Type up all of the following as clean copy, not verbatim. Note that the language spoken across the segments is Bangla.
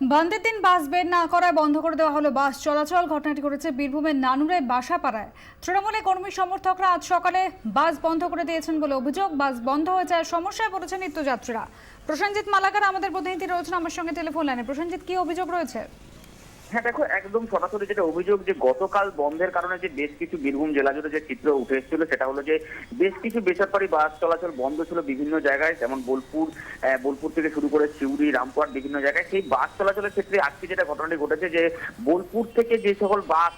বন্ধের দিন বাস বের না করায় বন্ধ করে দেওয়া হলো বাস চলাচল। ঘটনাটি ঘটেছে বীরভূমের নানুরে বাসাপাড়ায়। তৃণমূলের কর্মী সমর্থকরা আজ সকালে বাস বন্ধ করে দিয়েছেন বলে অভিযোগ। বাস বন্ধ হয়ে যাওয়ার সমস্যায় পড়েছেন নিত্যযাত্রীরা। প্রসেনজিৎ মালাকার আমাদের প্রতিনিধি রয়েছেন আমার সঙ্গে টেলিফোন লাইনে। প্রসেনজিৎ, কি অভিযোগ রয়েছে? হ্যাঁ দেখো, একদম সরাসরি যেটা অভিযোগ যে গতকাল বন্ধের কারণে যে বেশ কিছু বীরভূম জেলা জুড়ে যে চিত্র উঠে এসেছিল সেটা হলো যে বেশ কিছু বেসরকারি বাস চলাচল বন্ধ ছিল বিভিন্ন জায়গায়, যেমন বোলপুর থেকে শুরু করে সিউড়ি, রামপুরহাট বিভিন্ন জায়গায়। সেই বাস চলাচলের ক্ষেত্রে আজকে যেটা ঘটনাটি ঘটেছে যে বোলপুর থেকে যে সকল বাস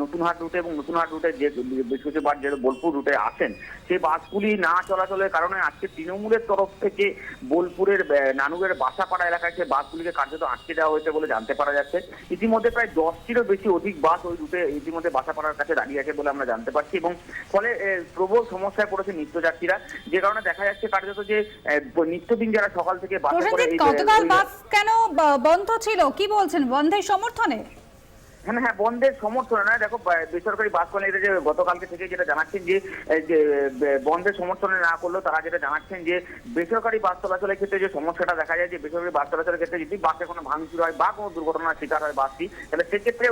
নতুনহাট রুটে এবং নতুনহাট রুটে যে বেশ কিছু বাস যেটা বোলপুর রুটে আসেন, সেই বাসগুলি না চলাচলের কারণে আজকে তৃণমূলের তরফ থেকে বোলপুরের নানুরের বাসাপাড়া এলাকায় সেই বাসগুলিকে কার্যত আটকে দেওয়া হয়েছে বলে জানতে পারা যাচ্ছে। ইতিমধ্যে প্রায় 10টিরও বেশি অধিক বাস ওই রুটে ইতিমধ্যে বাসাপাড়ার কাছে দাঁড়িয়ে আছে বলে আমরা জানতে পারছি, এবং ফলে প্রবল সমস্যায় পড়েছে নিত্যযাত্রীরা। যে কারণে দেখা যাচ্ছে কার্যত যে নিত্যদিন যারা সকাল থেকে বাসে করে গতকাল বাস কেন বন্ধ ছিল, কি বলছেন বন্ধের সমর্থনে? হ্যাঁ, বন্ধের সমর্থনে নয়। দেখো, বেসরকারি বাস মালিকরা যে গতকালকে থেকে যেটা জানাচ্ছেন যে বন্ধের সমর্থনে না করলেও তারা যেটা জানাচ্ছেন যে বেসরকারি বাস চলাচলের ক্ষেত্রে যে সমস্যাটা দেখা যায় যে বেসরকারি বাস চলাচলের ক্ষেত্রে যদি বাসে কোনো ভাঙচুর হয় বা কোনো দুর্ঘটনার শিকার হয় বাসটি, তাহলে সেক্ষেত্রে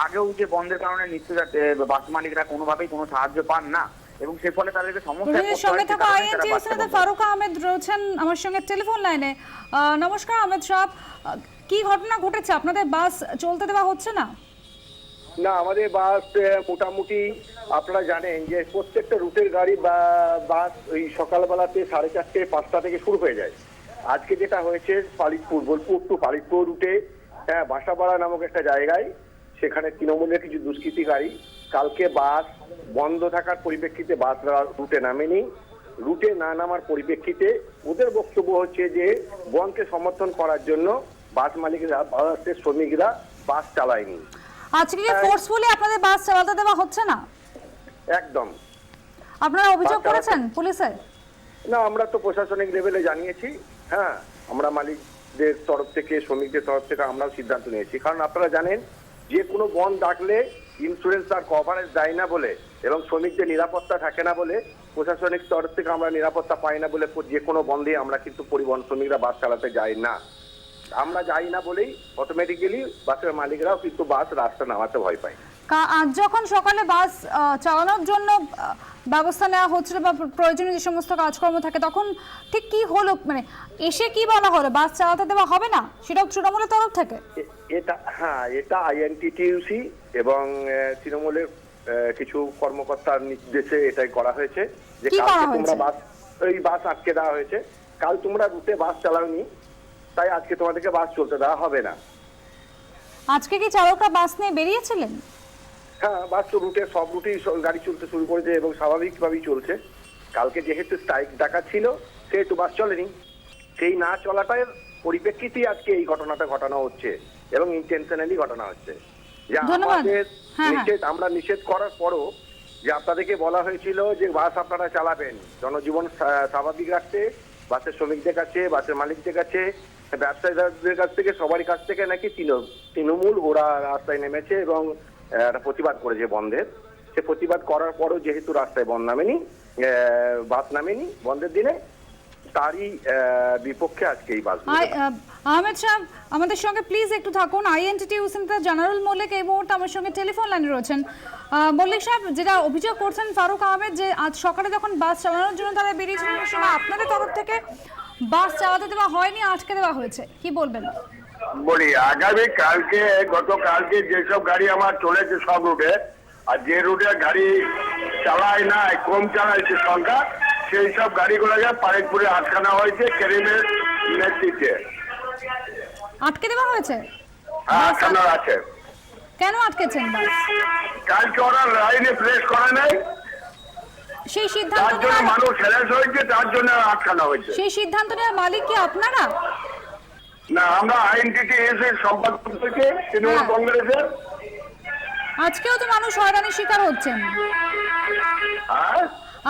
আগেও যে বন্ধের কারণে নিত্যযাত্রী বাস মালিকরা কোনোভাবেই কোনো সাহায্য পান না এবং সে ফলে তাদেরকে সমস্যা। ফারুক আহমেদ রয়েছেন আমার সঙ্গে টেলিফোন লাইনে। নমস্কার আহমেদ সাহেব, কি ঘটনা ঘটেছে? আপনাদের বাস চলতে দেওয়া হচ্ছে না? না, আমাদের বাস মোটামুটি আপনারা জানেন যে প্রত্যেকটা রুটের গাড়ি বা বাস ওই সকালবেলাতে 4:30 5টা থেকে শুরু হয়ে যায়। আজকে যেটা হয়েছে বোলপুর টু পালিতপুর রুটে বাসাপাড়া নামক একটা জায়গায়, সেখানে তৃণমূলের কিছু দুষ্কৃতিকারী কালকে বাস বন্ধ থাকার পরিপ্রেক্ষিতে বাস রুটে নামেনি। রুটে না নামার পরিপ্রেক্ষিতে ওদের বক্তব্য হচ্ছে যে বন্ধকে সমর্থন করার জন্য বাস মালিকরা বাসের শ্রমিকরা বাস চালায়নি। আজকে কি ফোর্সফুলি আপনাদের বাস চালাতে দেওয়া হচ্ছে না? একদম। আপনারা অভিযোগ করেছেন পুলিশে? না, আমরা তো প্রশাসনিক লেভেলে জানিয়েছি। হ্যাঁ, আমরা মালিকদের তরফ থেকে শ্রমিকদের তরফ থেকে আমরাও সিদ্ধান্ত নিয়েছি, কারণ আপনারা জানেন যে কোনো বন্ধ ডাকলে ইন্স্যুরেন্স আর কভারেজ দেয় না বলে এবং শ্রমিকদের নিরাপত্তা থাকে না বলে, প্রশাসনিক তরফ থেকে আমরা নিরাপত্তা পাই না বলে যে কোনো বন্ধে আমরা কিন্তু পরিবহন শ্রমিকরা বাস চালাতে যাই না। আমরা যাই না বলেই অটোমেটিক্যালি বাসের মালিকরাও কিন্তু বাস রাস্তা নামাতে ভয় পায়। আজ যখন সকালে বাস চালানোর জন্য ব্যবস্থা নেওয়া হচ্ছিল বা প্রয়োজনীয় যে সমস্ত কাজকর্ম থাকে, তখন ঠিক কি হলো? মানে এসে কি বলা হলো, বাস চালাতে দেওয়া হবে না? সেটাও তৃণমূলের তরফ থেকে? এটা আইএনটিটিইউসি এবং তৃণমূলের কিছু কর্মকর্তার নির্দেশে এটাই করা হয়েছে যে কালকে তোমরা বাস আটকে দেওয়া হয়েছে। কাল তোমরা রুটে বাস চালাওনি, তাই আজকে তোমাদেরকে বাস চলতে দেওয়া হবে না। আজকে কি চালকরা বাস নিয়ে বেরিয়েছিলেন? হ্যাঁ, বাস তো সব রুটেই গাড়ি চলতে শুরু করেছে এবং স্বাভাবিকভাবেই চলছে। কালকে যেহেতু স্ট্রাইক ডাকা ছিল সেহেতু বাস চলেনি। সেই না চলাটার পরিপ্রেক্ষিতেই আজকে এই ঘটনাটা ঘটানো হচ্ছে এবং ইন্টেনশনালি ঘটনা হচ্ছে। যে আমরা নিষেধ করার পরও যে আপনাদেরকে বলা হয়েছিল যে বাস আপনারা চালাবেন, জনজীবন স্বাভাবিক রাখতে, বাসের শ্রমিকদের কাছে, বাসের মালিকদের কাছে, ব্যবসায়ীদের কাছ থেকে, সবারই কাছ থেকে নাকি তৃণমূল ওরা রাস্তায় নেমেছে এবং প্রতিবাদ করেছে বন্ধের। সে প্রতিবাদ করার পরও যেহেতু রাস্তায় বাস নামেনি বন্ধের দিনে, তারই বিপক্ষে আজকে এই বাস। আহমেদ সাহেব, আমাদের সঙ্গে প্লিজ একটু থাকুন। আইএনটিটিইউসি জেনারেল মল্লিক এই মুহূর্তে আমার সঙ্গে টেলিফোন লাইনে রয়েছেন। মল্লিক সাহেব, যেটা অভিযোগ করছেন ফারুক আহমেদ, যে আজ সকালে যখন বাস চালানোর জন্য তারা বেরিয়েছিলেন, সেই সময় আপনাদের তরফ থেকে বাস চালাতে দেওয়া হয়নি, আটকে দেওয়া হয়েছে, কি বলবেন? বলি, আগামী কালকে গতকালকে যেসব গাড়ি আমার চলেছে সব রুটে, আর যে রুটে গাড়ি চালায় না, কম চালাইছে সংখ্যা, সেই সব গাড়িগুলোকে পারিকপুরে আটকানো হয়েছে কেরিমের নেতৃত্বে। আটকে দেওয়া হয়েছে? আটকানো আছে। কেন আটকেছেন বাস? কালকে ওরা লাইনে প্রেস করে নাই, সেই সিদ্ধান্ত তার জন্য মানুষ হ্যারাস হয়েছে, তার জন্য আটকানো হয়েছে। সেই সিদ্ধান্ত নেওয়ার মালিক কি আপনারা? না, আমরা আইএনটিটিইউসির সম্পাদক থেকে তৃণমূল কংগ্রেসের। আজকেও তো মানুষ হয়রানির শিকার হচ্ছেন।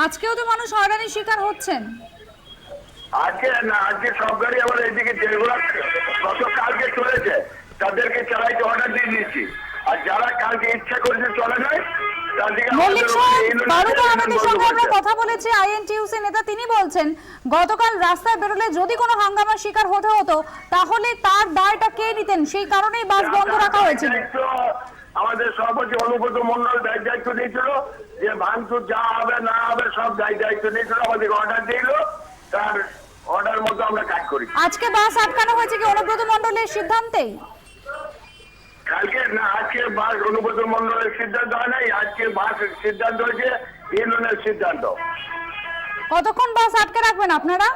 আজকেও তো মানুষ হয়রানির শিকার হচ্ছেন। আজকে না, আজকে সব গাড়ি আমার এইদিকে যেগুলো গতকালকে চলেছে তাদেরকে চালাইতে অর্ডার দিয়ে দিয়েছি, আর যারা কালকে ইচ্ছা করেছে চলে যায় তাদেরকে মল্লিক সাহেব, ফারুক আহমেদের সঙ্গে আমরা করেছে। কথা বলেছি, আইএনটিইউসি নেতা, তিনি বলছেন গতকাল রাস্তায় বেরোলে যদি কোনো হাঙ্গামার শিকার হতে হতো তাহলে তার দায়টা কে নিতেন, সেই কারণেই বাস বন্ধ রাখা হয়েছিল। আমাদের সভাপতি অনুব্রত মন্ডল দায়িত্ব নিয়েছিল যে ভাঙচুর যা হবে না হবে সব দায়িত্ব নিয়েছিল, আমাদের অর্ডার দিল, তার অর্ডার মতো আমরা কাজ করি। আজকে বাস আটকানো হয়েছে কি অনুব্রত মণ্ডলের সিদ্ধান্তেই? কালকে না, আজকে বাস অনুব্রত মন্ডলের সিদ্ধান্ত হয় নাই, আজকে বাস সিদ্ধান্ত হয়েছে ইউনিয়নের সিদ্ধান্ত। কতক্ষণ বাস আটকে রাখবেন আপনারা?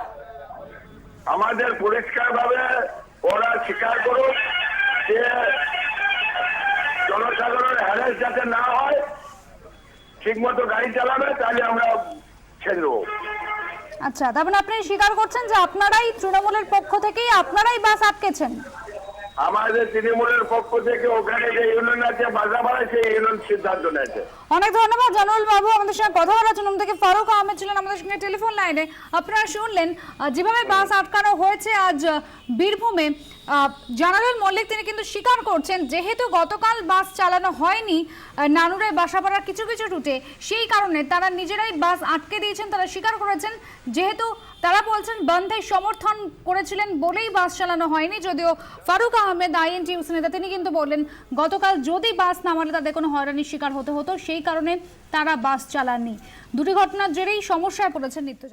আমাদের পরিষ্কার ভাবে ওরা স্বীকার করুক যে জনসাধারণের হ্যারাস যাতে না হয়, ঠিক মতো গাড়ি চালাবে, তাহলে আমরা ছেড়ে দেবো। আচ্ছা, তার মানে আপনি স্বীকার করছেন যে আপনারাই তৃণমূলের পক্ষ থেকেই আপনারাই বাস আটকেছেন? আমাদের তৃণমূলের পক্ষ থেকে ওখানে যে ইউনিয়ন আছে বাজাপাড়া, সেই ইউনিয়ন সিদ্ধান্ত নিয়েছে। অনেক ধন্যবাদ জানুল বাবু, আমাদের সঙ্গে কথা বলার জন্য। থেকে ফারুক আহমেদ ছিলেন আমাদের সঙ্গে টেলিফোন লাইনে। আপনারা শুনলেন যেভাবে বাস আটকানো হয়েছে আজ বীরভূমে। জানালেন মল্লিক, তিনি কিন্তু স্বীকার করছেন যেহেতু গতকাল বাস চালানো হয়নি নানুরে বাসাপাড়ার কিছু কিছু রুটে, সেই কারণে তারা নিজেরাই বাস আটকে দিয়েছেন। তারা স্বীকার করেছেন যেহেতু তারা বলছেন বন্ধের সমর্থন করেছিলেন বলেই বাস চালানো হয়নি। যদিও ফারুক আহমেদ আইএনটিইউসি নেতা, তিনি কিন্তু বললেন গতকাল যদি বাস নামালে তাদের কোনো হয়রানির শিকার হতে হতো, সেই কারণে তারা বাস চালাননি। দুটি ঘটনার জেরেই সমস্যায় পড়েছেন নিত্য।